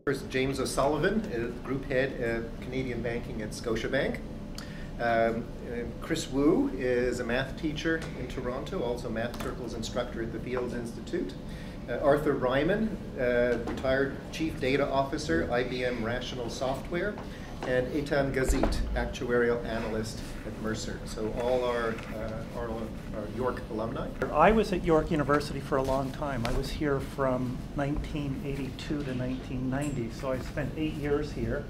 First, James O'Sullivan, Group Head at Canadian Banking at Scotiabank. Chris Wu is a math teacher in Toronto, also Math Circles instructor at the Fields Institute. Arthur Ryman, retired Chief Data Officer, IBM Rational Software. And Eitan Gazit, Actuarial Analyst at Mercer. So all are York alumni. I was at York University for a long time. I was here from 1982 to 1990, so I spent 8 years here.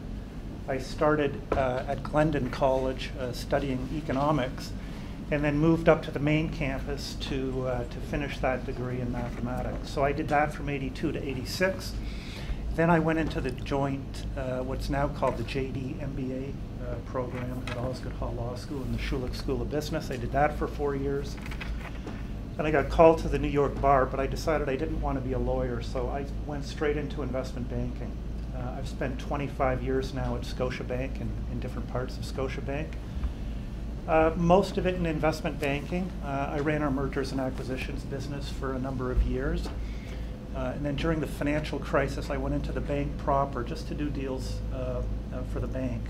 I started at Glendon College studying economics, and then moved up to the main campus to finish that degree in mathematics. So I did that from 82 to 86. Then I went into the joint, what's now called the JD MBA program at Osgoode Hall Law School and the Schulich School of Business. I did that for 4 years. Then I got called to the New York bar, but I decided I didn't want to be a lawyer, so I went straight into investment banking. I've spent 25 years now at Scotiabank and in different parts of Scotiabank. Most of it in investment banking. I ran our mergers and acquisitions business for a number of years. And then during the financial crisis, I went into the bank proper just to do deals for the bank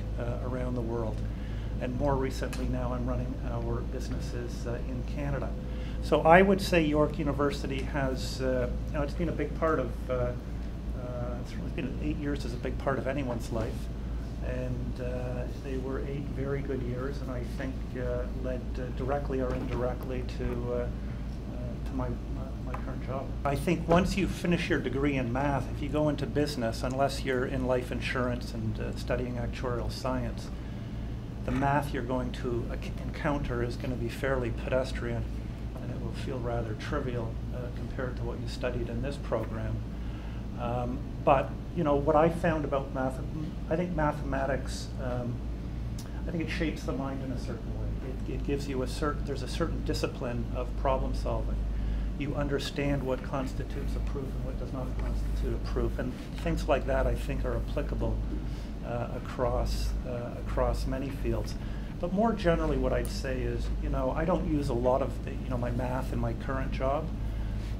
around the world. And more recently now I'm running our businesses in Canada. So I would say York University has, it's been a big part of, it's been 8 years is a big part of anyone's life. And they were 8 very good years, and I think led directly or indirectly to my current job. I think once you finish your degree in math, if you go into business, unless you're in life insurance and studying actuarial science, the math you're going to encounter is going to be fairly pedestrian, and it will feel rather trivial compared to what you studied in this program. But what I found about math, I think mathematics, I think it shapes the mind in a certain way. It gives you there's a certain discipline of problem solving. You understand what constitutes a proof and what does not constitute a proof, and things like that I think are applicable across many fields. But more generally, what I'd say is, I don't use a lot of my math in my current job,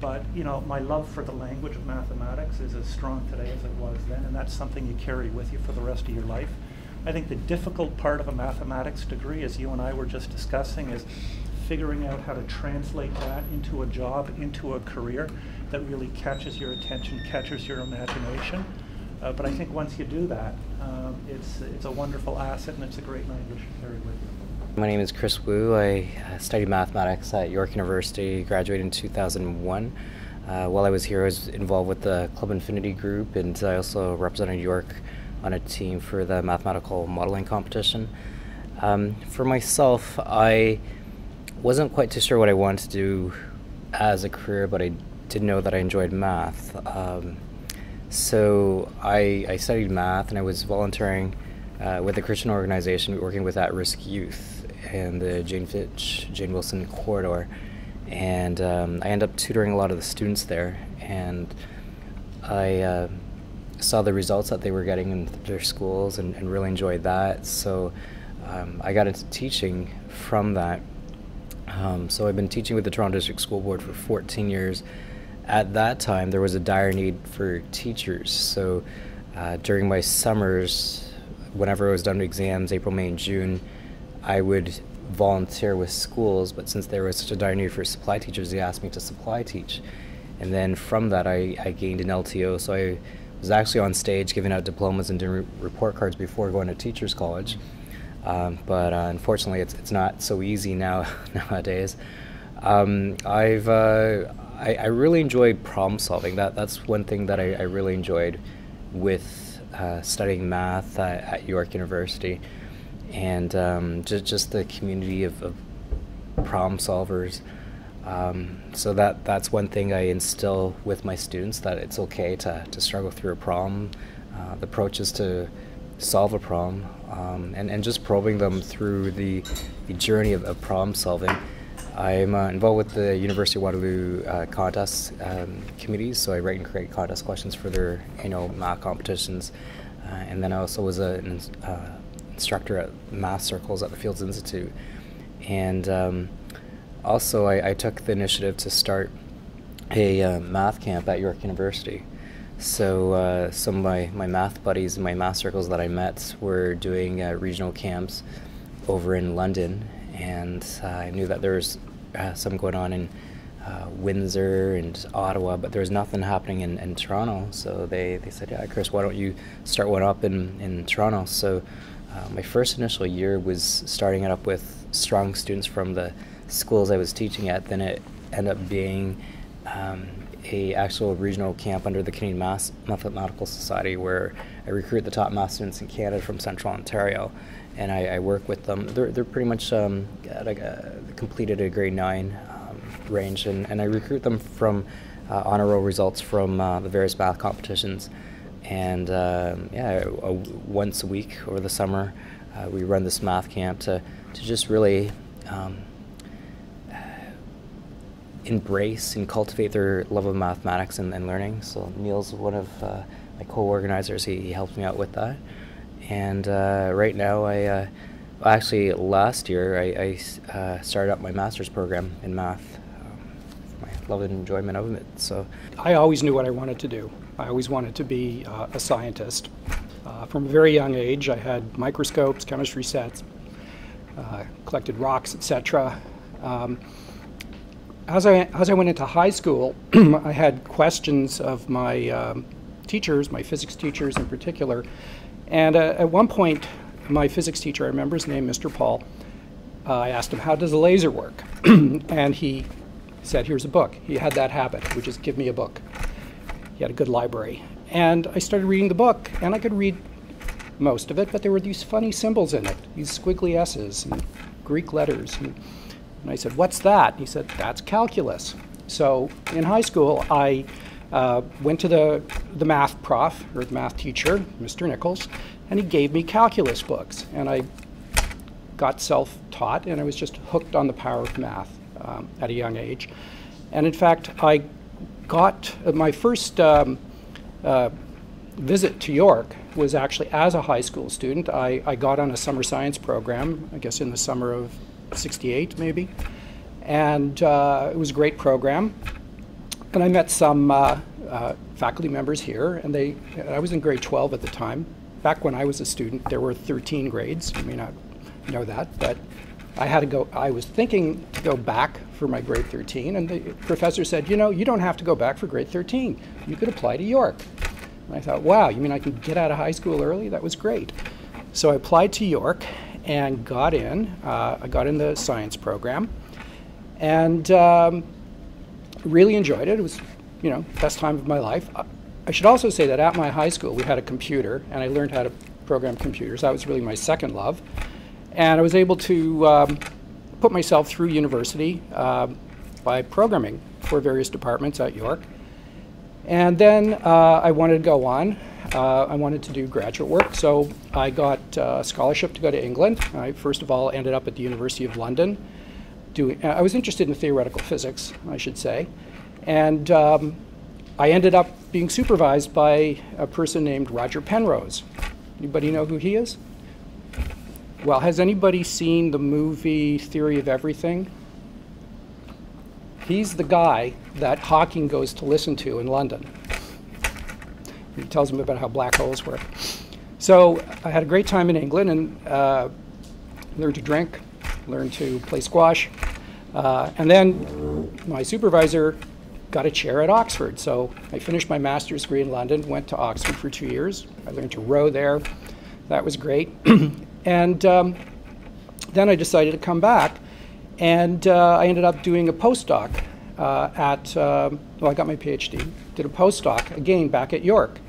but my love for the language of mathematics is as strong today as it was then, and that's something you carry with you for the rest of your life. I think the difficult part of a mathematics degree, as you and I were just discussing, is figuring out how to translate that into a job, into a career that really catches your attention, catches your imagination. But I think once you do that, it's a wonderful asset and it's a great language to carry with you. My name is Chris Wu. I studied mathematics at York University, graduated in 2001. While I was here, I was involved with the Club Infinity Group, and I also represented York on a team for the mathematical modeling competition. For myself, I wasn't quite too sure what I wanted to do as a career, but I did know that I enjoyed math. So I studied math, and I was volunteering with a Christian organization working with at-risk youth in the Jane Wilson corridor. And I ended up tutoring a lot of the students there, and I saw the results that they were getting in their schools and really enjoyed that. So I got into teaching from that. So I've been teaching with the Toronto District School Board for 14 years. At that time, there was a dire need for teachers. So during my summers, whenever I was done with exams, April, May, and June, I would volunteer with schools. But since there was such a dire need for supply teachers, they asked me to supply teach. And then from that, I gained an LTO. So I was actually on stage giving out diplomas and doing report cards before going to Teachers College. But unfortunately, it's not so easy nowadays. I really enjoyed problem solving. That's one thing that I really enjoyed with studying math at York University, and just the community of problem solvers. So that's one thing I instill with my students, that it's okay to struggle through a problem. The approach is to solve a problem, and just probing them through the journey of problem solving. I'm involved with the University of Waterloo contest committees, so I write and create contest questions for their annual math competitions. And then I also was an instructor at Math Circles at the Fields Institute. And also I took the initiative to start a math camp at York University. So some of my math buddies and my math circles that I met were doing regional camps over in London, and I knew that there was some going on in Windsor and Ottawa, but there was nothing happening in Toronto. So they said, yeah, Chris, why don't you start one up in Toronto? So my first initial year was starting it up with strong students from the schools I was teaching at. Then it ended up being a actual regional camp under the Canadian Mathematical Society, where I recruit the top math students in Canada from Central Ontario, and I work with them. They're pretty much completed a grade 9 range, and I recruit them from honor roll results from the various math competitions. And once a week over the summer, we run this math camp to just really embrace and cultivate their love of mathematics and learning. So Neil's one of my co-organizers. He helped me out with that. And right now, actually last year, I started up my master's program in math. My love and enjoyment of it. So I always knew what I wanted to do. I always wanted to be a scientist. From a very young age, I had microscopes, chemistry sets, collected rocks, etc. As I went into high school, I had questions of my teachers, my physics teachers in particular. And at one point, my physics teacher, I remember his name, Mr. Paul, I asked him, how does a laser work? And he said, here's a book. He had that habit, which is give me a book. He had a good library. And I started reading the book, and I could read most of it, but there were these funny symbols in it, these squiggly S's and Greek letters. And I said, what's that? And he said, that's calculus. So in high school, I went to the math prof, or the math teacher, Mr. Nichols, and he gave me calculus books. And I got self-taught, and I was just hooked on the power of math at a young age. And in fact, I got my first visit to York was actually as a high school student. I got on a summer science program, I guess in the summer of '68 maybe, and it was a great program. And I met some faculty members here, and I was in grade 12 at the time. Back when I was a student, there were 13 grades. You may not know that, but I was thinking to go back for my grade 13, and the professor said, you know, you don't have to go back for grade 13. You could apply to York. And I thought, wow, you mean I can get out of high school early? That was great. So I applied to York and got in. I got in the science program, and really enjoyed it. It was, you know, best time of my life. I should also say that at my high school we had a computer, and I learned how to program computers. That was really my second love. And I was able to put myself through university by programming for various departments at York. And then I wanted to go on. I wanted to do graduate work, so I got a scholarship to go to England. I first of all ended up at the University of London. I was interested in theoretical physics, I should say. And I ended up being supervised by a person named Roger Penrose. Anybody know who he is? Well, has anybody seen the movie Theory of Everything? He's the guy that Hawking goes to listen to in London. He tells him about how black holes work. So I had a great time in England and learned to drink, learned to play squash. And then my supervisor got a chair at Oxford. So I finished my master's degree in London, went to Oxford for 2 years. I learned to row there. That was great. And then I decided to come back, and I ended up doing a postdoc I got my PhD, did a postdoc, again, back at York.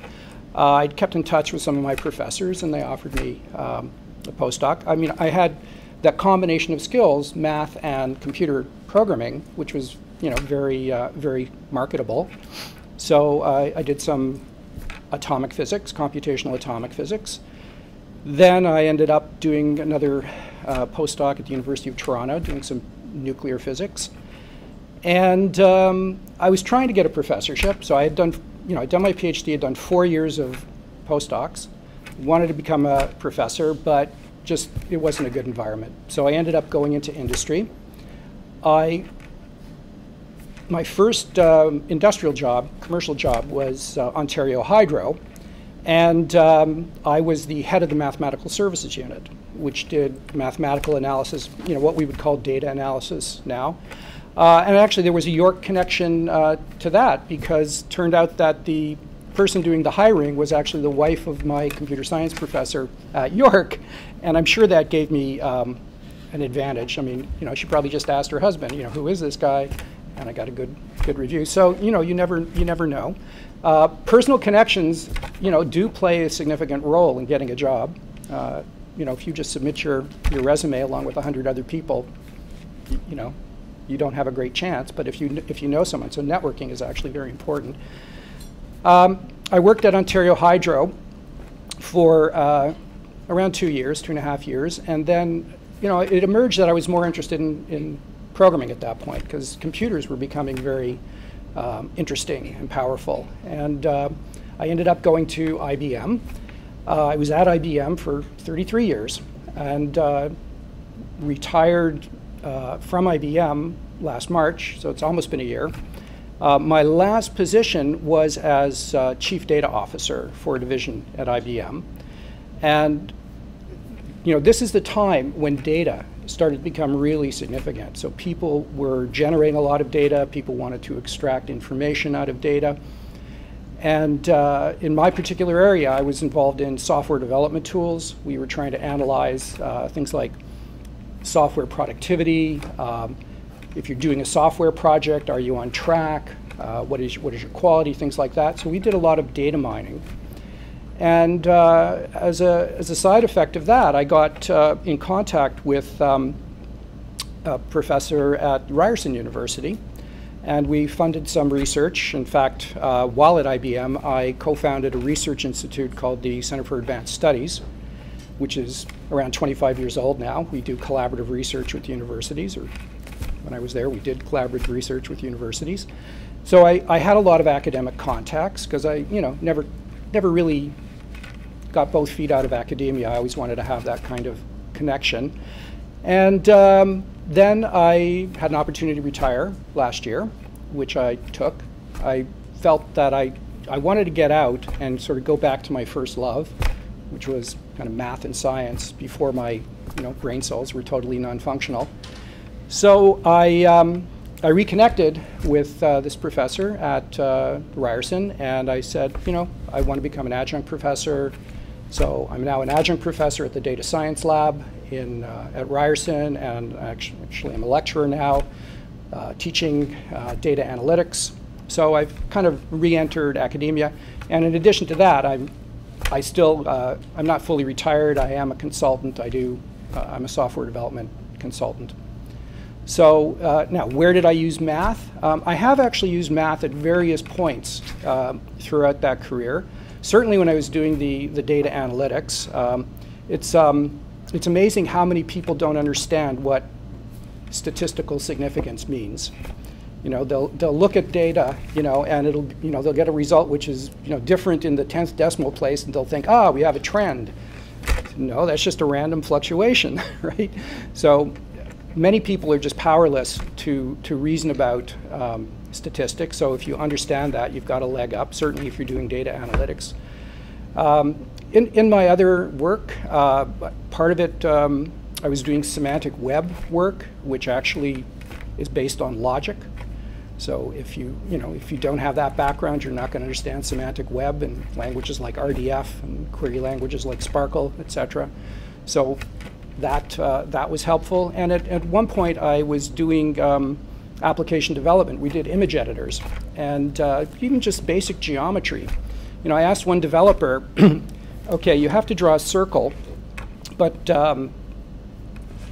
I'd kept in touch with some of my professors, and they offered me a postdoc. I mean, I had that combination of skills, math and computer programming, which was, you know, very marketable. So I did some atomic physics, computational atomic physics. Then I ended up doing another postdoc at the University of Toronto, doing some nuclear physics. And I was trying to get a professorship, so I had done, I'd done my PhD, had done 4 years of postdocs, wanted to become a professor, but just it wasn't a good environment. So I ended up going into industry. I my first industrial job, commercial job, was Ontario Hydro, and I was the head of the mathematical services unit, which did mathematical analysis, what we would call data analysis now. And actually there was a York connection to that, because it turned out that the person doing the hiring was actually the wife of my computer science professor at York, and I'm sure that gave me an advantage. I mean, she probably just asked her husband, who is this guy? And I got a good review. So, you never know. Personal connections, do play a significant role in getting a job. If you just submit your resume along with 100 other people, you don't have a great chance. But if you know someone, so networking is actually very important. I worked at Ontario Hydro for around 2 years, 2.5 years, and then it emerged that I was more interested in programming at that point, because computers were becoming very interesting and powerful. And I ended up going to IBM. I was at IBM for 33 years and retired from IBM last March, so it's almost been a year. My last position was as Chief Data Officer for a division at IBM. And this is the time when data started to become really significant. So people were generating a lot of data, people wanted to extract information out of data. And in my particular area, I was involved in software development tools. We were trying to analyze things like software productivity. If you're doing a software project, are you on track? What is your quality? Things like that. So we did a lot of data mining. And as a side effect of that, I got in contact with a professor at Ryerson University, and we funded some research. In fact, while at IBM, I co-founded a research institute called the Center for Advanced Studies, which is around 25 years old now. We do collaborative research with universities, or when I was there, we did collaborative research with universities. So I had a lot of academic contacts, because I never really got both feet out of academia. I always wanted to have that kind of connection. And then I had an opportunity to retire last year, which I took. I felt that I wanted to get out and sort of go back to my first love, which was kind of math and science before my brain cells were totally non-functional. So I reconnected with this professor at Ryerson, and I said, I want to become an adjunct professor. So I'm now an adjunct professor at the data science lab at Ryerson, and actually I'm a lecturer now, teaching data analytics. So I've kind of re-entered academia, and in addition to that, I'm not fully retired. I am a consultant. I'm a software development consultant. So now, where did I use math? I have actually used math at various points throughout that career. Certainly when I was doing the data analytics. It's amazing how many people don't understand what statistical significance means. They'll look at data, and they'll get a result which is different in the 10th decimal place, and they'll think, we have a trend. No, that's just a random fluctuation, right? So many people are just powerless to reason about statistics. So if you understand that, you've got a leg up, certainly if you're doing data analytics. In my other work, part of it, I was doing semantic web work, which actually is based on logic. So if you don't have that background, you're not going to understand semantic web and languages like RDF and query languages like Sparkle, etc. So that was helpful. And at one point, I was doing application development. We did image editors and even just basic geometry. I asked one developer, okay, you have to draw a circle, but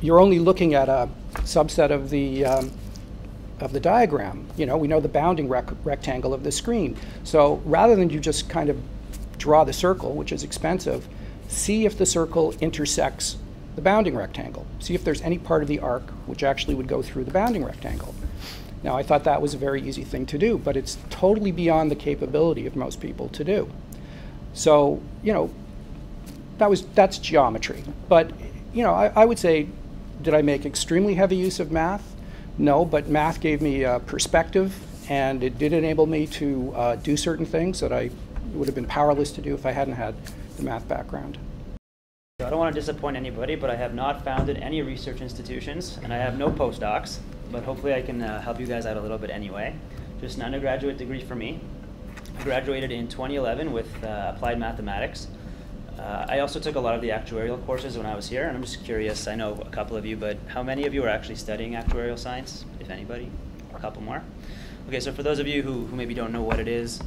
you're only looking at a subset of the diagram. We know the bounding rectangle of the screen. So rather than you just kind of draw the circle, which is expensive, see if the circle intersects the bounding rectangle. See if there's any part of the arc which actually would go through the bounding rectangle. Now, I thought that was a very easy thing to do, but it's totally beyond the capability of most people to do. So, that's geometry. But, I would say, did I make extremely heavy use of math? No, but math gave me perspective. and it did enable me to do certain things that I would have been powerless to do if I hadn't had the math background. I don't want to disappoint anybody, but I have not founded any research institutions, and I have no postdocs, but hopefully I can help you guys out a little bit anyway. Just an undergraduate degree for me. I graduated in 2011 with applied mathematics. I also took a lot of the actuarial courses when I was here, and I'm just curious, I know a couple of you, but how many of you are actually studying actuarial science, if anybody? A couple more? Okay, so for those of you who maybe don't know what it is,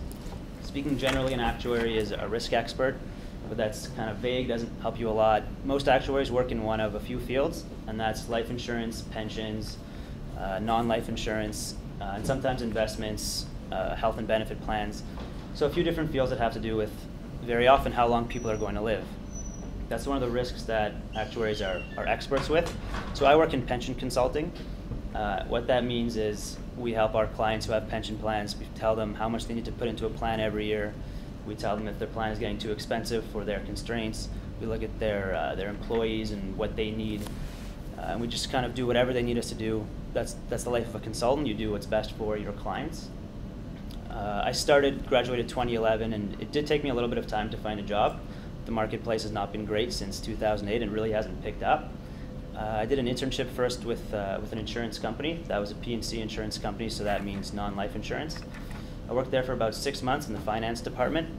speaking generally, an actuary is a risk expert, but that's kind of vague, doesn't help you a lot. Most actuaries work in one of a few fields, and that's life insurance, pensions, non-life insurance, and sometimes investments, health and benefit plans. So a few different fields that have to do with, very often, how long people are going to live. That's one of the risks that actuaries are experts with. So I work in pension consulting. What that means is we help our clients who have pension plans. We tell them how much they need to put into a plan every year. We tell them if their plan is getting too expensive for their constraints. We look at their employees and what they need. And we just kind of do whatever they need us to do. That's the life of a consultant. You do what's best for your clients. I graduated 2011, and it did take me a little bit of time to find a job. The marketplace has not been great since 2008 and really hasn't picked up. I did an internship first with an insurance company. That was a P&C insurance company, so that means non-life insurance. I worked there for about 6 months in the finance department,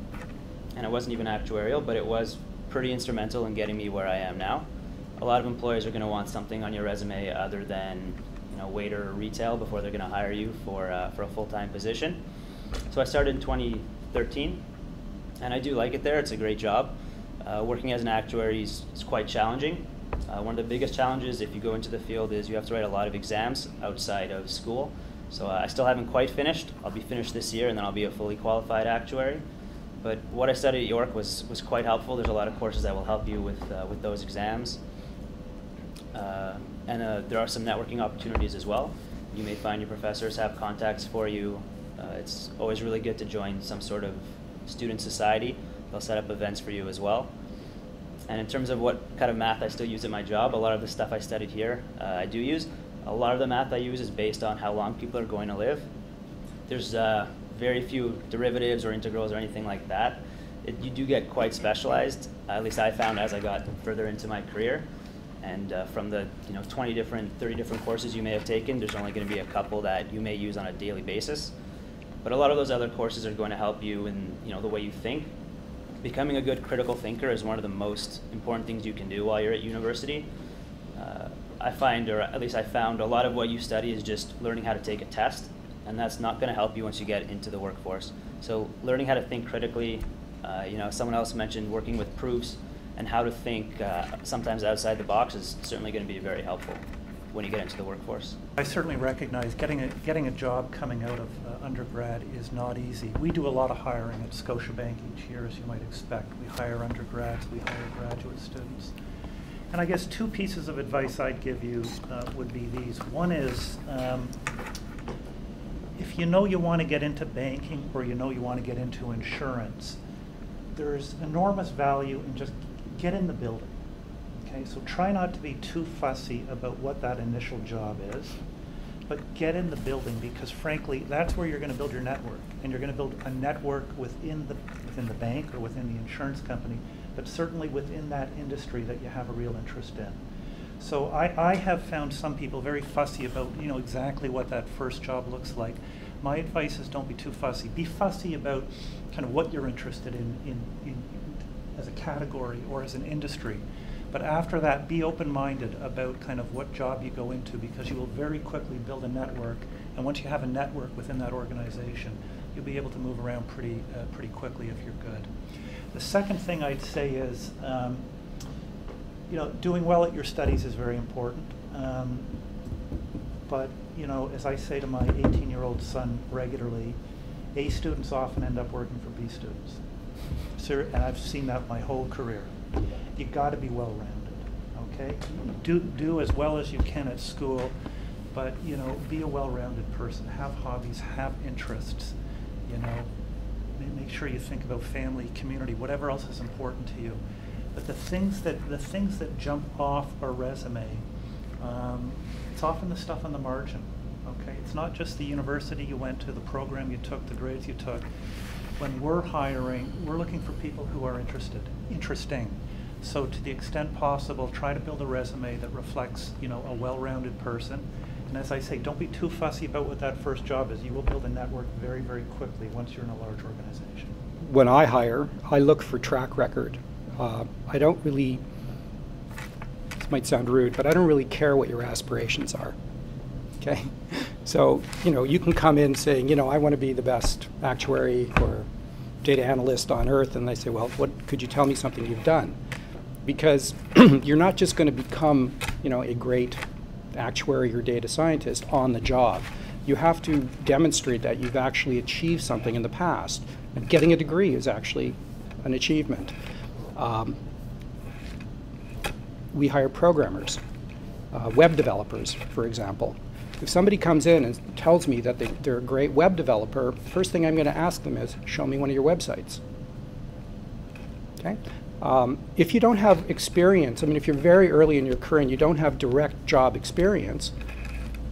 and it wasn't even actuarial, but it was pretty instrumental in getting me where I am now. A lot of employers are going to want something on your resume other than waiter or retail before they're going to hire you for a full-time position. So I started in 2013, and I do like it there. It's a great job. Working as an actuary is quite challenging. One of the biggest challenges if you go into the field is you have to write a lot of exams outside of school. So I still haven't quite finished. I'll be finished this year, and then I'll be a fully qualified actuary. But what I studied at York was quite helpful. There's a lot of courses that will help you with those exams. And there are some networking opportunities as well. You may find your professors have contacts for you. It's always really good to join some sort of student society. They'll set up events for you as well. And in terms of what kind of math I still use at my job, a lot of the stuff I studied here I do use. A lot of the math I use is based on how long people are going to live. There's very few derivatives or integrals or anything like that. You do get quite specialized, at least I found as I got further into my career. And from the 20 different, 30 different courses you may have taken, there's only going to be a couple that you may use on a daily basis. But a lot of those other courses are going to help you in the way you think. Becoming a good critical thinker is one of the most important things you can do while you're at university. I find, or at least I found, a lot of what you study is just learning how to take a test, and that's not going to help you once you get into the workforce. So learning how to think critically, someone else mentioned working with proofs and how to think sometimes outside the box is certainly going to be very helpful when you get into the workforce. I certainly recognize getting a job coming out of undergrad is not easy. We do a lot of hiring at Scotiabank each year, as you might expect. We hire undergrads, we hire graduate students. And I guess two pieces of advice I'd give you would be these. One is, if you know you want to get into banking or you know you want to get into insurance, there's enormous value in just get in the building. Okay, so try not to be too fussy about what that initial job is, but get in the building, because frankly, that's where you're going to build your network, and you're going to build a network within the bank or within the insurance company, but certainly within that industry that you have a real interest in. So I have found some people very fussy about exactly what that first job looks like. My advice is don't be too fussy. Be fussy about kind of what you're interested in as a category or as an industry. But after that, be open-minded about kind of what job you go into, because you will very quickly build a network. And once you have a network within that organization, you'll be able to move around pretty quickly if you're good. The second thing I'd say is, doing well at your studies is very important. But as I say to my 18-year-old son regularly, A students often end up working for B students. And I've seen that my whole career. You got to be well-rounded, okay? Do as well as you can at school, but be a well-rounded person. Have hobbies, have interests. Make sure you think about family, community, whatever else is important to you. But the things that jump off a resume, it's often the stuff on the margin, Okay, it's not just the university you went to, the program you took, the grades you took. When we're hiring, we're looking for people who are interesting. So to the extent possible, try to build a resume that reflects, you know, a well-rounded person. And as I say, don't be too fussy about what that first job is. You will build a network very, very quickly once you're in a large organization. When I hire, I look for track record. I don't really, this might sound rude, but I don't really care what your aspirations are. Okay? So, you know, you can come in saying, you know, I want to be the best actuary or data analyst on earth, and they say, well, what could you tell me something you've done? Because you're not just going to become, you know, a great actuary or data scientist on the job. You have to demonstrate that you've actually achieved something in the past. And getting a degree is actually an achievement. We hire programmers, web developers, for example. If somebody comes in and tells me that they're a great web developer, the first thing I'm going to ask them is, show me one of your websites. Okay? If you don't have experience, I mean, if you're very early in your career and you don't have direct job experience,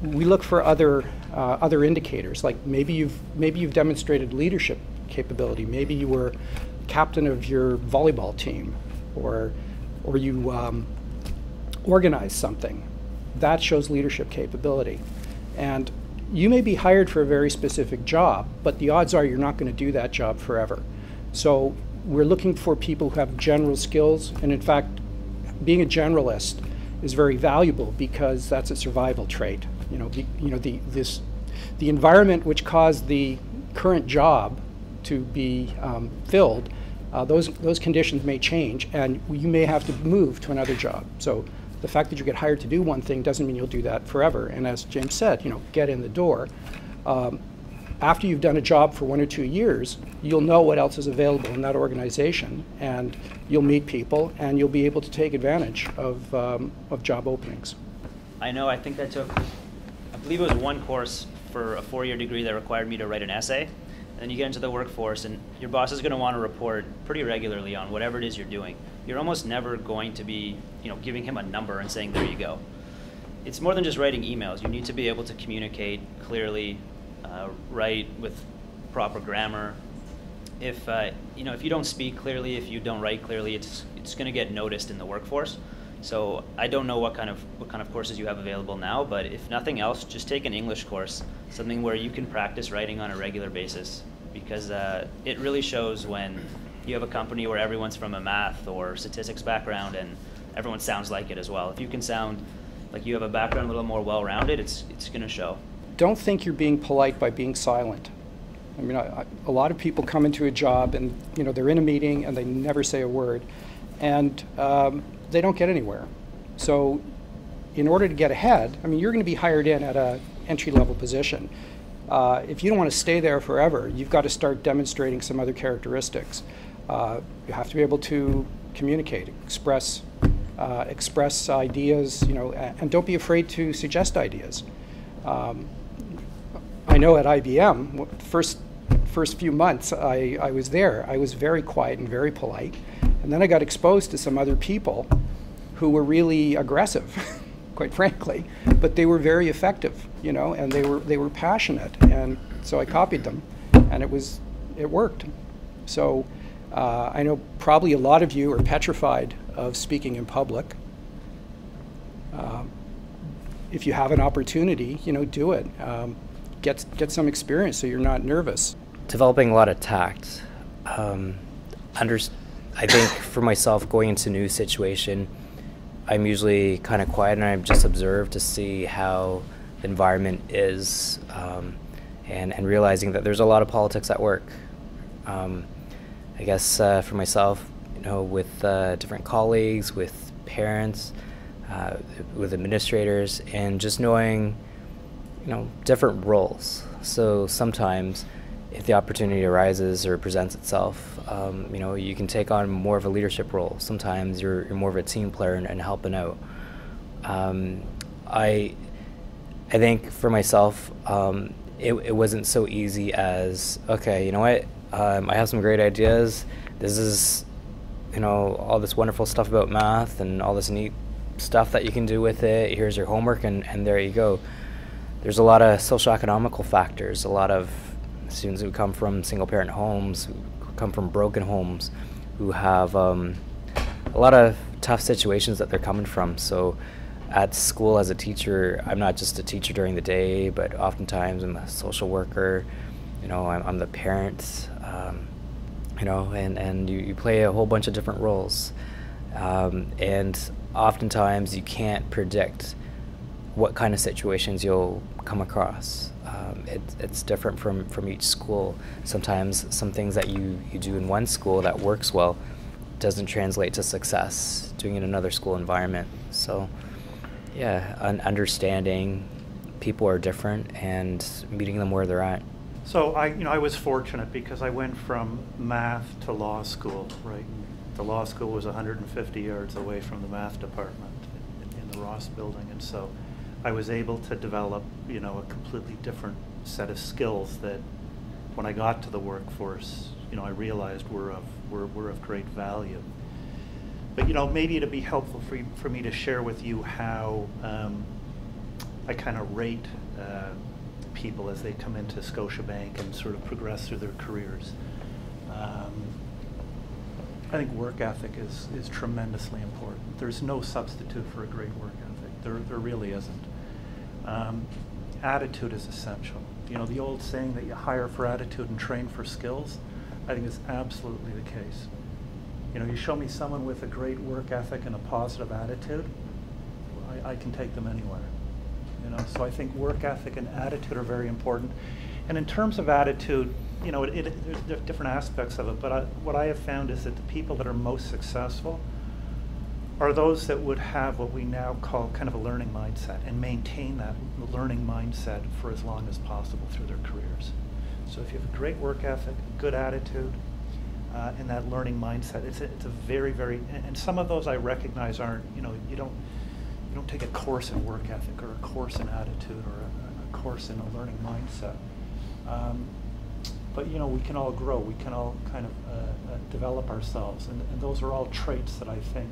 we look for other indicators. Like maybe you've demonstrated leadership capability. Maybe you were captain of your volleyball team, or you organized something. That shows leadership capability. And you may be hired for a very specific job, but the odds are you're not going to do that job forever. So we're looking for people who have general skills, and in fact, being a generalist is very valuable because that's a survival trait. The environment which caused the current job to be filled, those conditions may change, and you may have to move to another job. So the fact that you get hired to do one thing doesn't mean you'll do that forever. And as James said, you know, get in the door. After you've done a job for 1 or 2 years, you'll know what else is available in that organization, and you'll meet people, and you'll be able to take advantage of job openings. I know, I think I took, I believe it was one course for a 4-year degree that required me to write an essay. And then you get into the workforce, and your boss is going to want to report pretty regularly on whatever it is you're doing. You're almost never going to be, you know, giving him a number and saying, there you go. It's more than just writing emails. You need to be able to communicate clearly, write with proper grammar. If you don't speak clearly, if you don't write clearly, it's going to get noticed in the workforce. So I don't know what kind of courses you have available now, but if nothing else, just take an English course, something where you can practice writing on a regular basis, because it really shows when you have a company where everyone's from a math or statistics background and everyone sounds like it as well. If you can sound like you have a background a little more well-rounded, it's going to show. Don't think you're being polite by being silent. I mean, a lot of people come into a job and, you know, they're in a meeting and they never say a word, and they don't get anywhere. So in order to get ahead, I mean, you're going to be hired in at an entry-level position. If you don't want to stay there forever, you've got to start demonstrating some other characteristics. You have to be able to communicate, express ideas, you know, and don't be afraid to suggest ideas. I know at IBM, first few months I was there, I was very quiet and very polite, and then I got exposed to some other people who were really aggressive, quite frankly, but they were very effective, you know, and they were passionate, and so I copied them, and it worked. So I know probably a lot of you are petrified of speaking in public. If you have an opportunity, you know, do it. Get some experience so you're not nervous. Developing a lot of tact. I think for myself, going into a new situation, I'm usually kind of quiet and I just observe to see how the environment is, and realizing that there's a lot of politics at work. I guess for myself, you know, with different colleagues, with parents, with administrators, and just knowing, you know, different roles. So sometimes if the opportunity arises or presents itself, you know, you can take on more of a leadership role. Sometimes you're more of a team player and helping out. I think for myself, it wasn't so easy as, okay, you know what, I have some great ideas. This is, you know, all this wonderful stuff about math and all this neat stuff that you can do with it. Here's your homework, and there you go. there's a lot of socioeconomical factors, a lot of students who come from single-parent homes, who come from broken homes, who have a lot of tough situations that they're coming from. So at school as a teacher, I'm not just a teacher during the day, but oftentimes I'm a social worker, you know, I'm the parent, you know, and you play a whole bunch of different roles. And oftentimes you can't predict what kind of situations you'll come across. It's different from each school. Sometimes some things that you do in one school that works well doesn't translate to success doing it in another school environment. So yeah, understanding people are different and meeting them where they're at. So I was fortunate because I went from math to law school, right? The law school was 150 yards away from the math department in the Ross building, and so I was able to develop, you know, a completely different set of skills that when I got to the workforce, you know, I realized were of great value. But, you know, maybe it'd be helpful for me to share with you how I kind of rate people as they come into Scotiabank and sort of progress through their careers. I think work ethic is tremendously important. There's no substitute for a great work ethic. There really isn't. Attitude is essential. You know, the old saying that you hire for attitude and train for skills, I think is absolutely the case. You know, you show me someone with a great work ethic and a positive attitude, I can take them anywhere. You know, so I think work ethic and attitude are very important. And in terms of attitude, you know, there's different aspects of it, but what I have found is that the people that are most successful are those that would have what we now call kind of a learning mindset and maintain that learning mindset for as long as possible through their careers. So if you have a great work ethic, a good attitude, and that learning mindset, it's a very, very, and some of those I recognize aren't, you know, you don't take a course in work ethic or a course in attitude or a course in a learning mindset. But you know, we can all grow, we can all kind of develop ourselves, and those are all traits that I think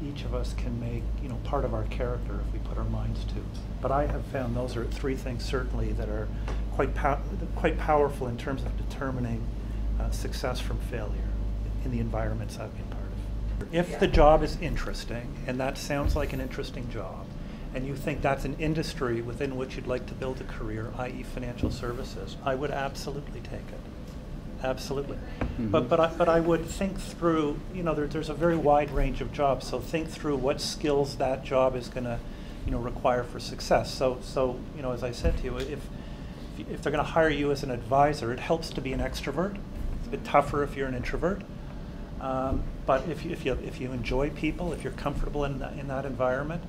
each of us can make, you know, part of our character if we put our minds to. But I have found those are three things certainly that are quite powerful in terms of determining success from failure in the environments I've been part of. If the job is interesting, and that sounds like an interesting job, and you think that's an industry within which you'd like to build a career, i.e. financial services, I would absolutely take it. Absolutely. Mm-hmm. But I would think through, you know, there's a very wide range of jobs, so think through what skills that job is going to, you know, require for success. So you know, as I said to you, if they're going to hire you as an advisor, it helps to be an extrovert. It's a bit tougher if you're an introvert. But if you enjoy people, if you're comfortable in that environment,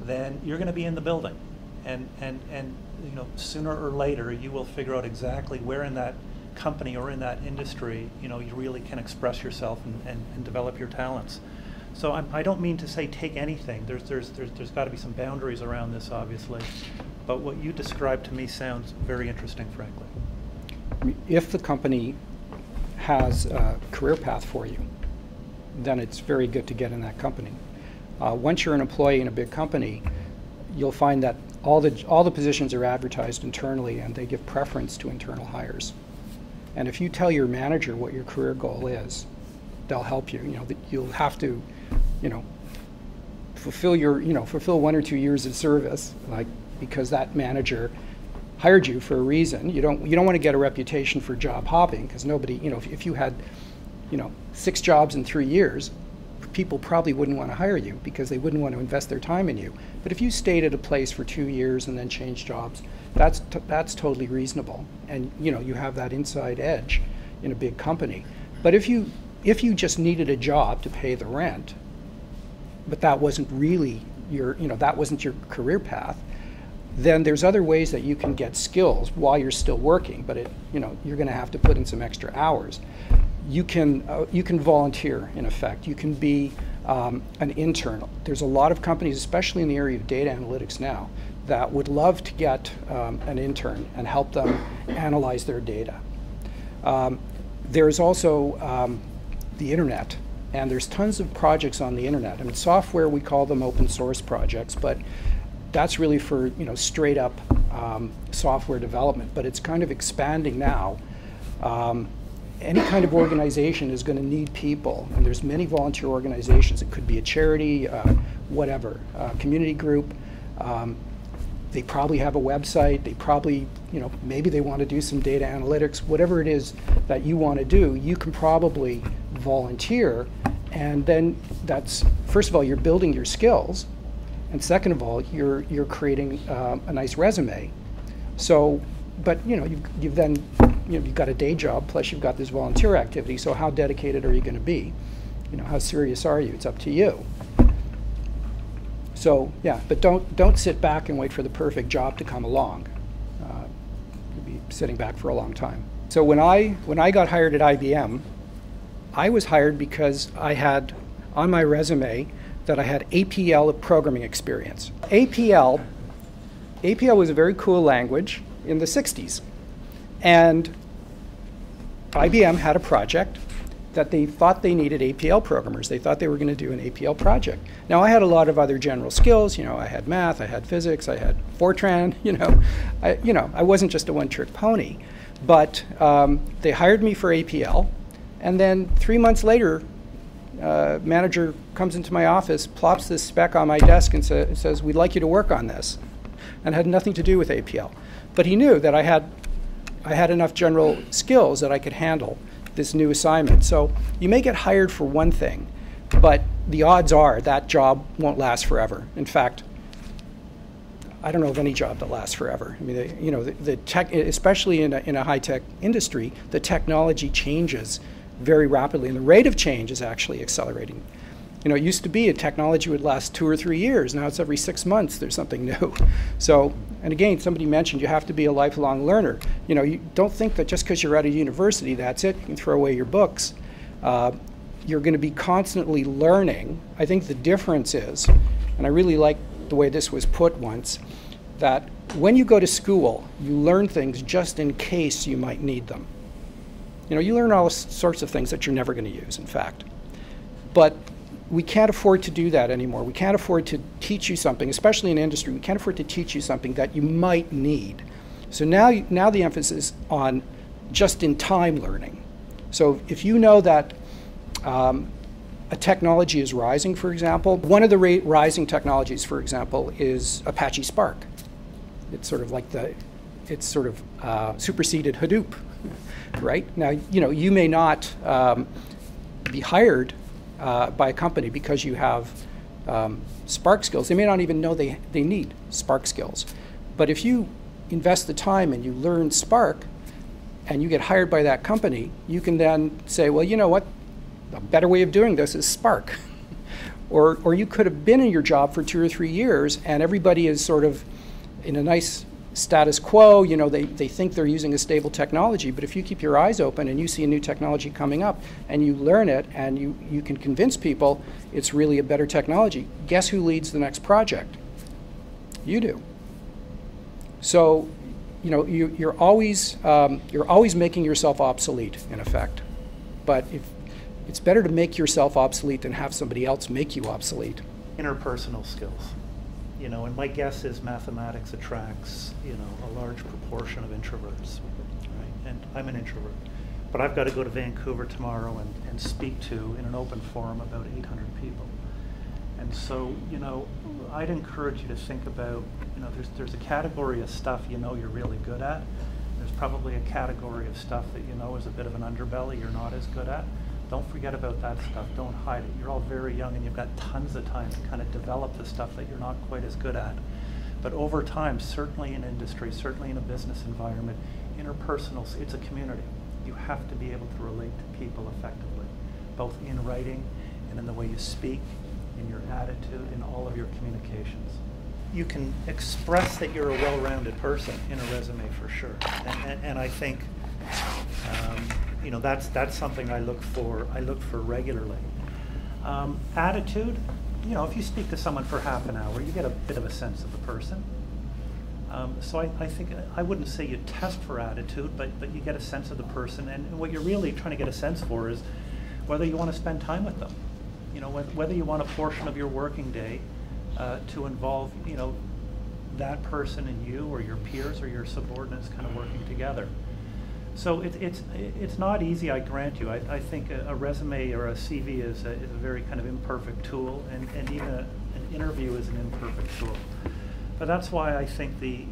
then you're going to be in the building, and you know, sooner or later you will figure out exactly where in that company or in that industry, you know, you really can express yourself and develop your talents. So I don't mean to say take anything. There's got to be some boundaries around this, obviously. But what you described to me sounds very interesting, frankly. If the company has a career path for you, then it's very good to get in that company. Once you're an employee in a big company, you'll find that all the positions are advertised internally, and they give preference to internal hires. And if you tell your manager what your career goal is, they'll help you. You know, you'll have to, you know, fulfill 1 or 2 years of service, like, because that manager hired you for a reason. You don't want to get a reputation for job hopping, because nobody, you know, if you had, you know, 6 jobs in 3 years, people probably wouldn't want to hire you because they wouldn't want to invest their time in you. But if you stayed at a place for 2 years and then changed jobs, that's totally reasonable, and you know, you have that inside edge in a big company. But if you just needed a job to pay the rent, but that wasn't really that wasn't your career path, then there's other ways that you can get skills while you're still working, but you're going to have to put in some extra hours. You can volunteer, in effect. You can be an intern. There's a lot of companies, especially in the area of data analytics now, that would love to get an intern and help them analyze their data. There's also the internet, and there's tons of projects on the internet. I mean, software, we call them open source projects, but that's really for straight up software development, but it's kind of expanding now. Any kind of organization is going to need people, and there's many volunteer organizations. It could be a charity, whatever, community group. They probably have a website. They probably, maybe they want to do some data analytics. Whatever it is that you want to do, you can probably volunteer, and then that's, first of all, you're building your skills, and second of all, you're creating a nice resume. So, but you've then you've got a day job, plus you've got this volunteer activity. So how dedicated are you going to be? How serious are you? It's up to you. So yeah, but don't sit back and wait for the perfect job to come along. You'll be sitting back for a long time. So when I got hired at IBM, I was hired because I had on my resume that I had APL programming experience. APL was a very cool language in the 60s. And IBM had a project that they thought they needed APL programmers. They thought they were going to do an APL project. Now, I had a lot of other general skills. I had math, I had physics, I had Fortran. I wasn't just a one-trick pony. But they hired me for APL, and then 3 months later, manager comes into my office, plops this spec on my desk, and says, "We'd like you to work on this," and it had nothing to do with APL. But he knew that I had enough general skills that I could handle this new assignment. So you may get hired for one thing, but the odds are that job won't last forever. In fact, I don't know of any job that lasts forever. I mean, the tech, especially in a high-tech industry, the technology changes very rapidly, and the rate of change is actually accelerating. It used to be a technology would last 2 or 3 years. Now it's every 6 months there's something new. So, and again, somebody mentioned you have to be a lifelong learner. You don't think that just because you're at a university, that's it. You can throw away your books. You're going to be constantly learning. I think the difference is, and I really like the way this was put once, that when you go to school, you learn things just in case you might need them. You learn all sorts of things that you're never going to use, in fact. But we can't afford to do that anymore. We can't afford to teach you something, especially in industry. We can't afford to teach you something that you might need. So now the emphasis on just-in-time learning. So if you know that a technology is rising, for example, one of the rising technologies, for example, is Apache Spark. It's sort of like superseded Hadoop, right? Now, you may not be hired by a company because you have Spark skills. They may not even know they need Spark skills. But if you invest the time and you learn Spark and you get hired by that company, you can then say, well, you know what? A better way of doing this is Spark. Or you could have been in your job for 2 or 3 years and everybody is sort of in a nice status quo. They think they're using a stable technology, but if you keep your eyes open and you see a new technology coming up and you learn it and you can convince people it's really a better technology, guess who leads the next project? You do. So, you're always making yourself obsolete, in effect. But it's better to make yourself obsolete than have somebody else make you obsolete. Interpersonal skills. And my guess is mathematics attracts, a large proportion of introverts, right? And I'm an introvert. But I've got to go to Vancouver tomorrow and speak to, in an open forum, about 800 people. And so, I'd encourage you to think about, there's a category of stuff you're really good at. There's probably a category of stuff that is a bit of an underbelly you're not as good at. Don't forget about that stuff. Don't hide it. You're all very young and you've got tons of time to kind of develop the stuff that you're not quite as good at. But over time, certainly in industry, certainly in a business environment, interpersonal, it's a community. You have to be able to relate to people effectively, both in writing and in the way you speak, in your attitude, in all of your communications. You can express that you're a well-rounded person in a resume for sure. And I think that's something I look for regularly. Attitude, if you speak to someone for half an hour, you get a bit of a sense of the person. So I think I wouldn't say you test for attitude, but you get a sense of the person, and what you're really trying to get a sense for is whether you want to spend time with them. Whether you want a portion of your working day to involve that person and you, or your peers or your subordinates kind of working together. So it's not easy, I grant you. I think a resume or a CV is a very kind of imperfect tool, and even an interview is an imperfect tool. But that's why I think the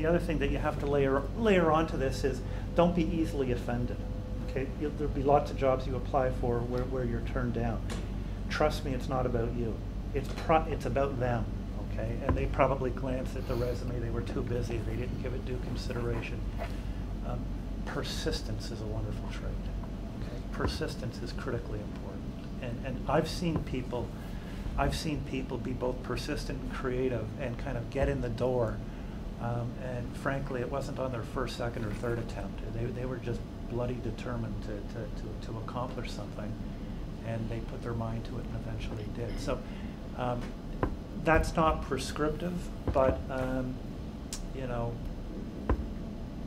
other thing that you have to layer onto this is don't be easily offended. Okay, there'll be lots of jobs you apply for where you're turned down. Trust me, it's not about you. It's about them. Okay, and they probably glanced at the resume. They were too busy. They didn't give it due consideration. Persistence is a wonderful trait. Okay? Persistence is critically important, and I've seen people be both persistent and creative and kind of get in the door. And frankly, it wasn't on their first, second, or third attempt. They were just bloody determined to accomplish something, and they put their mind to it and eventually did. So that's not prescriptive, but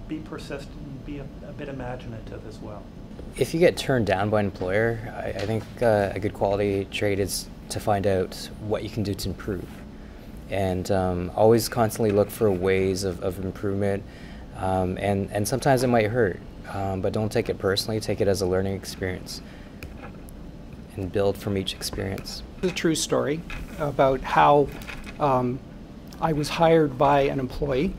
be persistent, be a bit imaginative as well. If you get turned down by an employer, I think a good quality trait is to find out what you can do to improve. And always constantly look for ways of improvement. And sometimes it might hurt, but don't take it personally. Take it as a learning experience and build from each experience. It's a true story about how I was hired by an employee.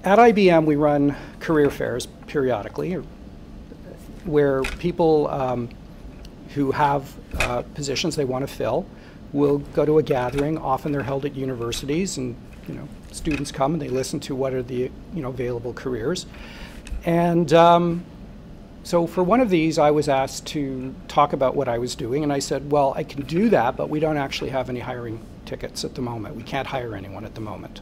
At IBM, we run career fairs periodically where people who have positions they want to fill will go to a gathering. Often they're held at universities, and students come and they listen to what are the available careers. And so for one of these, I was asked to talk about what I was doing, and I said, well, I can do that, but we don't actually have any hiring tickets at the moment. We can't hire anyone at the moment.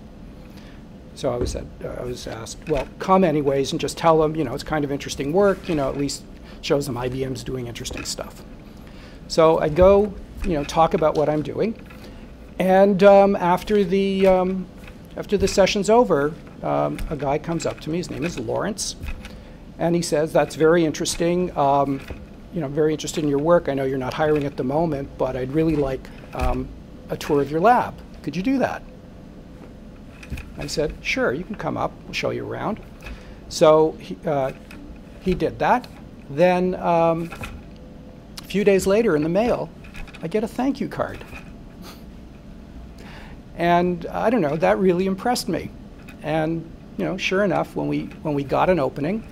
So I was asked, well, come anyways and just tell them, it's kind of interesting work, at least shows them IBM's doing interesting stuff. So I go, talk about what I'm doing, and after the session's over, a guy comes up to me. His name is Lawrence, and he says, "That's very interesting. Very interested in your work. I know you're not hiring at the moment, but I'd really like a tour of your lab. Could you do that?" I said, "Sure, you can come up. We'll show you around." So he did that. Then a few days later in the mail, I get a thank you card. And I don't know, that really impressed me. And sure enough, when we got an opening,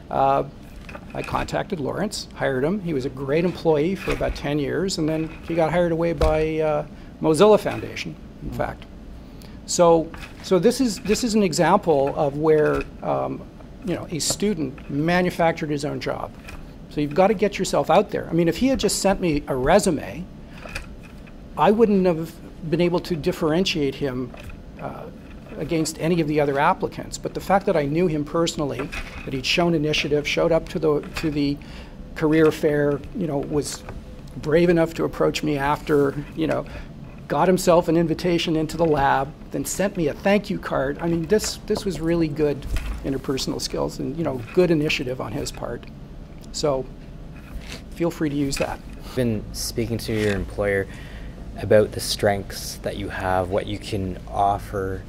I contacted Lawrence, hired him. He was a great employee for about 10 years, and then he got hired away by Mozilla Foundation, in fact. So this is an example of where a student manufactured his own job. So you've got to get yourself out there. I mean, if he had just sent me a resume, I wouldn't have been able to differentiate him against any of the other applicants. But the fact that I knew him personally, that he'd shown initiative, showed up to the career fair, was brave enough to approach me after, got himself an invitation into the lab, then sent me a thank you card. I mean, this was really good interpersonal skills and, good initiative on his part. So feel free to use that. You've been speaking to your employer about the strengths that you have, what you can offer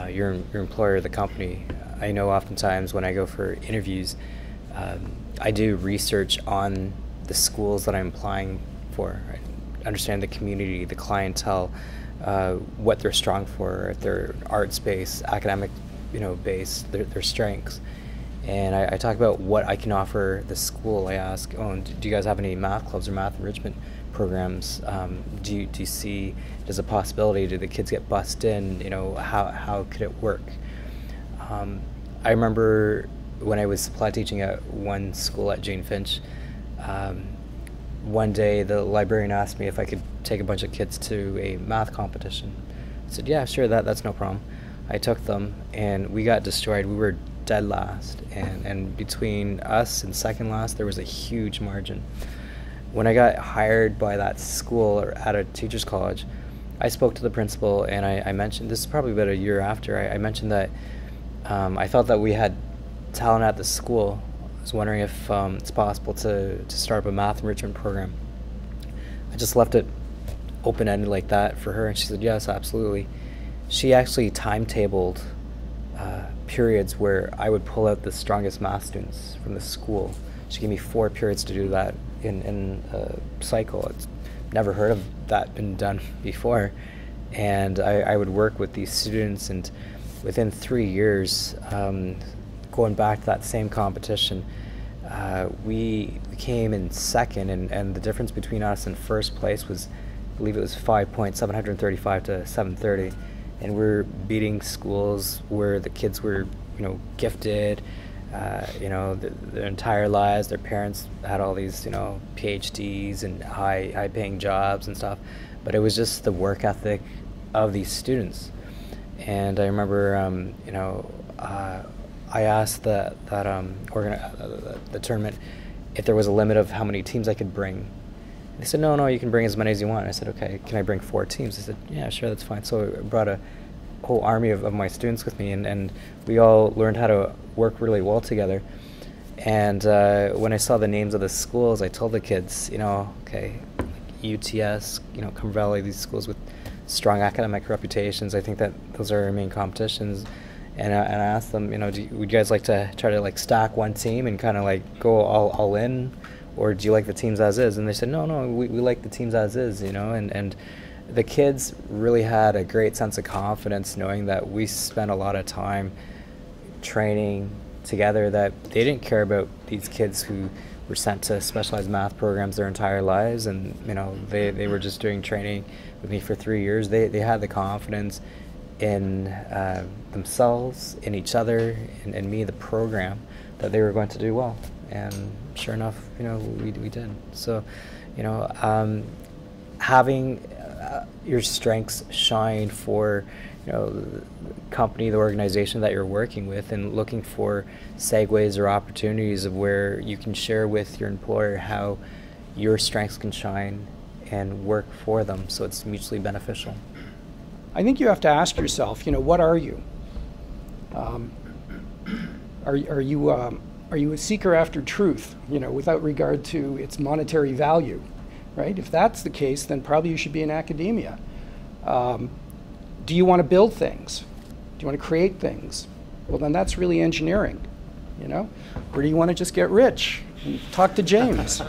your employer, the company. I know oftentimes when I go for interviews, I do research on the schools that I'm applying for. I understand the community, the clientele, what they're strong for, if they're arts-based, academic, based, their strengths. And I talk about what I can offer the school. I ask, do you guys have any math clubs or math enrichment programs? Do you see it as a possibility? Do the kids get bussed in? How could it work? I remember when I was supply teaching at one school at Jane Finch, one day the librarian asked me if I could take a bunch of kids to a math competition. I said, yeah, sure, that's no problem. I took them, and we got destroyed. We were dead last, and between us and second last, there was a huge margin. When I got hired by that school or at a teacher's college, I spoke to the principal, and I mentioned, this is probably about a year after, I mentioned that I felt that we had talent at the school. I was wondering if it's possible to start up a math enrichment program. I just left it open-ended like that for her, and she said, yes, absolutely. she actually timetabled periods where I would pull out the strongest math students from the school. She gave me 4 periods to do that in a cycle. It's never heard of that been done before. And I would work with these students, and within 3 years, going back to that same competition, we came in second, and the difference between us and first place was, I believe it was 5 points, 735 to 730. And we're beating schools where the kids were, gifted, their entire lives. Their parents had all these, PhDs and high-paying jobs and stuff. But it was just the work ethic of these students. And I remember, I asked the tournament if there was a limit of how many teams I could bring. They said, no, you can bring as many as you want. I said, okay, can I bring 4 teams? They said, yeah, sure, that's fine. So I brought a whole army of my students with me, and we all learned how to work really well together. And when I saw the names of the schools, I told the kids, okay, UTS, Cumber Valley, these schools with strong academic reputations, I think that those are our main competitions. And I asked them, would you guys like to try to stack one team and kind of go all in? Or do you like the teams as is? And they said, no, we like the teams as is, and the kids really had a great sense of confidence knowing that we spent a lot of time training together, that they didn't care about these kids who were sent to specialized math programs their entire lives, and they were just doing training with me for 3 years. They had the confidence in themselves, in each other, in me, the program, that they were going to do well. And sure enough, we did. So, having your strengths shine for, the company, the organization that you're working with, and looking for segues or opportunities of where you can share with your employer how your strengths can shine and work for them, so it's mutually beneficial. I think you have to ask yourself, what are you? Are you a seeker after truth, without regard to its monetary value, right? If that's the case, then probably you should be in academia. Do you want to build things? Do you want to create things? Well, then that's really engineering, Or do you want to just get rich and talk to James,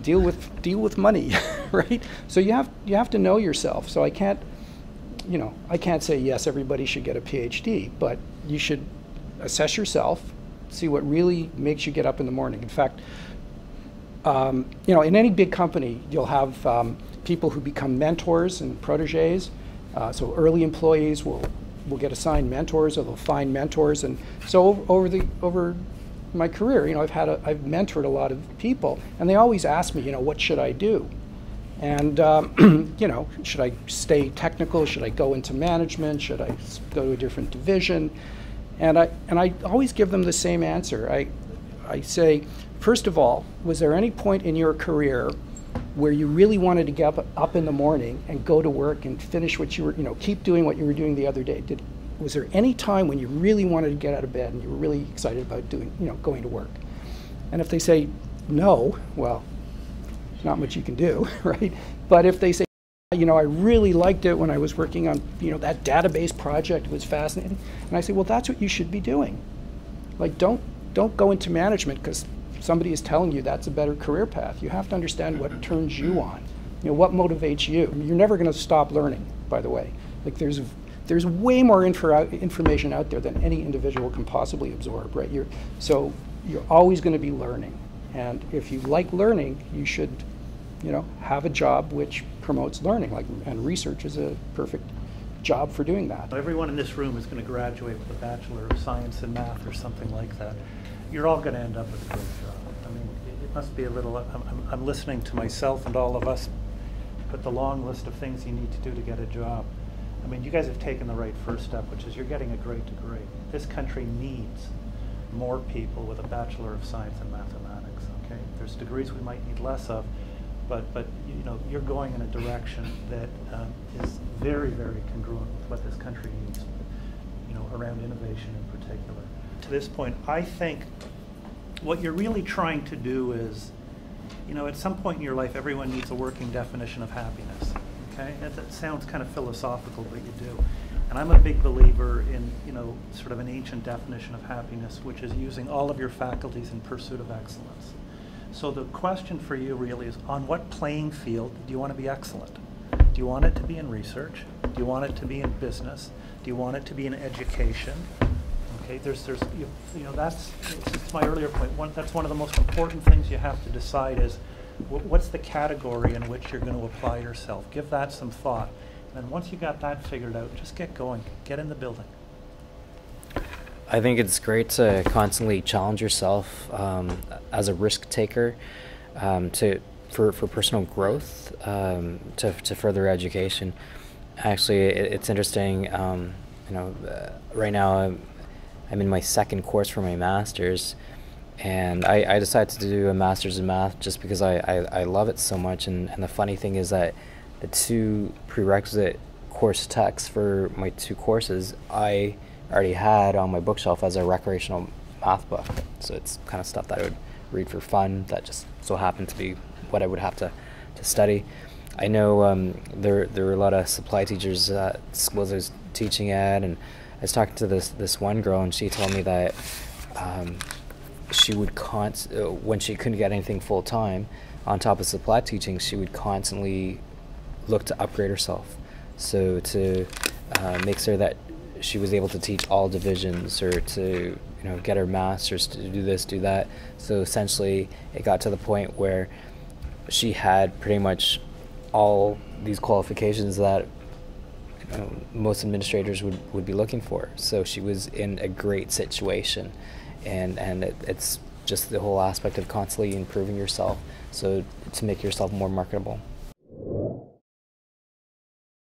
Deal with money, right? So you have to know yourself. So I can't say yes, everybody should get a PhD, but you should assess yourself, see what really makes you get up in the morning. In fact, in any big company, you'll have people who become mentors and proteges. So early employees will get assigned mentors, or they'll find mentors. And so over my career, I've mentored a lot of people, and they always ask me, what should I do? And should I stay technical? Should I go into management? Should I go to a different division? And I always give them the same answer. I say, first of all, was there any point in your career where you really wanted to get up in the morning and go to work and finish what you were, keep doing what you were doing the other day? Was there any time when you really wanted to get out of bed and you were really excited about going to work? And if they say no, well, there's not much you can do, right? But if they say, I really liked it when I was working on, that database project, was fascinating. And I say, well, that's what you should be doing. Don't go into management because somebody is telling you that's a better career path. You have to understand what turns you on, what motivates you. You're never going to stop learning, by the way. There's way more information out there than any individual can possibly absorb, right? So you're always going to be learning. And if you like learning, you should have a job which promotes learning, and research is a perfect job for doing that. Everyone in this room is going to graduate with a Bachelor of Science in Math or something like that. You're all going to end up with a great job. I mean, it must be a little, I'm listening to myself and all of us, but the long list of things you need to do to get a job. I mean, you guys have taken the right first step, which is you're getting a great degree. This country needs more people with a Bachelor of Science in Mathematics, okay? There's degrees we might need less of, but you're going in a direction that is very, very congruent with what this country needs, around innovation in particular. To this point, I think what you're really trying to do is, at some point in your life, everyone needs a working definition of happiness, okay? That sounds kind of philosophical, but you do. And I'm a big believer in, sort of an ancient definition of happiness, which is using all of your faculties in pursuit of excellence. So the question for you really is, on what playing field do you want to be excellent? Do you want it to be in research? Do you want it to be in business? Do you want it to be in education? Okay, that's my earlier point. That's one of the most important things you have to decide is, what's the category in which you're going to apply yourself? Give that some thought. And once you got that figured out, just get going. Get in the building. I think it's great to constantly challenge yourself as a risk taker for personal growth, to further education. Actually, it's interesting. Right now I'm in my second course for my master's, and I decided to do a master's in math just because I love it so much. And the funny thing is that the two prerequisite course texts for my two courses I already had on my bookshelf as a recreational math book. So it's kind of stuff that I would read for fun that just so happened to be what I would have to study. I know there were a lot of supply teachers at schools I was teaching at, and I was talking to this one girl, and she told me that she would when she couldn't get anything full time on top of supply teaching, she would constantly look to upgrade herself. So to make sure that she was able to teach all divisions, or to get her master's, to do this, do that. So essentially it got to the point where she had pretty much all these qualifications that most administrators would be looking for. So she was in a great situation, and it's just the whole aspect of constantly improving yourself, so to make yourself more marketable.